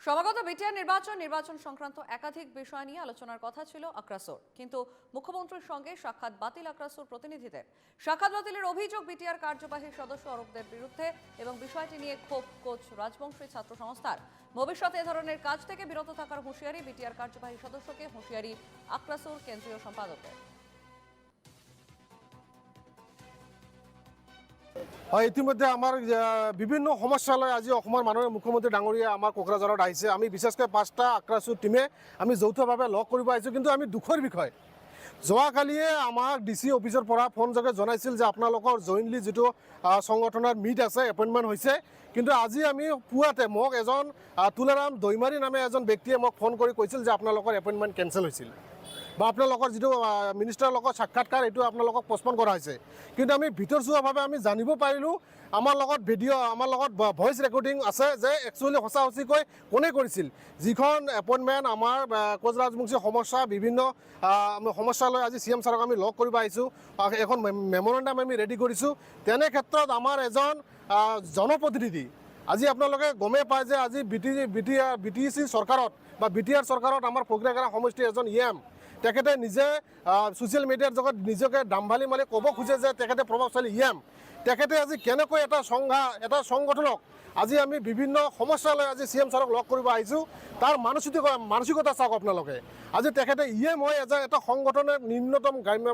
সমাগত বিটিআর নির্বাচন সংক্রান্ত একাধিক বিষয় নিয়ে আলোচনার কথা ছিল আক্রাসুর, কিন্তু মুখ্যমন্ত্রীর সঙ্গে সাক্ষাৎ বাতিল আক্রাসুর প্রতিনিধিদের। সাক্ষাৎ বাতিলের অভিযোগ বিটিআর কার্যবাহী সদস্য অরূপদের বিরুদ্ধে এবং বিষয়টি নিয়ে ক্ষোভ কোচ রাজবংশী ছাত্র সংস্থার। ভবিষ্যতে এ ধরনের কাজ থেকে বিরত থাকার হুঁশিয়ারি বিটিআর কার্যবাহী সদস্যকে, হুঁশিয়ারি আক্রাসুর কেন্দ্রীয় সম্পাদকের। ইতিমধ্যে আমার বিভিন্ন সমস্যালৈ আজি মাননীয় মুখ্যমন্ত্রী ডাঙৰীয়া আমাৰ কোকৰাঝাৰত আহিছে। আমি বিশেষকৈ 5টা আক্ৰাসুৰ টিমে আমি যৌথভাৱে লগ কৰিব আহিছোঁ। কিন্তু আমি দুখৰ বিষয়, যোৱাকালিয়ে আমাক ডিসি অফিসৰ পৰা ফোনযোগে জনাইছিল যে আপোনালোকৰ জইণ্টলি যিটো সংগঠনৰ মিট আছে, এপইণ্টমেণ্ট হৈছে। কিন্তু আজি আমি পুৱাতে মোক এজন তুলাৰাম দৈমাৰী নামে এজন ব্যক্তিয়ে মোক ফোন কৰি কৈছিল যে আপোনালোকৰ এপইণ্টমেণ্ট কেঞ্চেল হৈছিল বা আপোনালোকৰ যিটো মিনিষ্টাৰৰ লগত সাক্ষাৎকাৰ এইটো আপোনালোকক পষ্টপন কৰা হৈছে। কিন্তু আমি ভিতৰচুৱাভাৱে আমি জানিব পাৰিলোঁ আমাৰ লগত ভিডিঅ' আমাৰ লগত ভইচ ৰেকৰ্ডিং আছে যে একচুৱেলি সঁচাকৈ কোনে কৰিছিল। যিখন এপইণ্টমেণ্ট আমাৰ কোচ ৰাজবংশী সমস্যা বিভিন্ন সমস্যালৈ আজি CM ছাৰক আমি লগ কৰিব আহিছোঁ, এখন মেমৰেণ্ডাম আমি ৰেডি কৰিছোঁ। তেনে ক্ষেত্ৰত আমাৰ এজন জনপ্ৰতিনিধি আজি আপোনালোকে গমেই পায় যে আজি BTC চৰকাৰত বা BTR চৰকাৰত আমাৰ ফকীৰাগাৰা সমষ্টিৰ এজন EM তেখেতে নিজে ছ'চিয়েল মিডিয়াৰ জগত নিজকে দাম্ভালি মাৰি ক'ব খোজে যে তেখেতে প্ৰভাৱশালী EM। তেখেতে আজি কেনেকৈ এটা সংগঠনক আজি আমি বিভিন্ন সমস্যালৈ আজি CM ছাৰক লগ কৰিব আহিছোঁ, তাৰ মানসিকতা চাওক আপোনালোকে। আজি তেখেতে EM হৈ এটা সংগঠনৰ নিম্নতম গ্ৰাম্য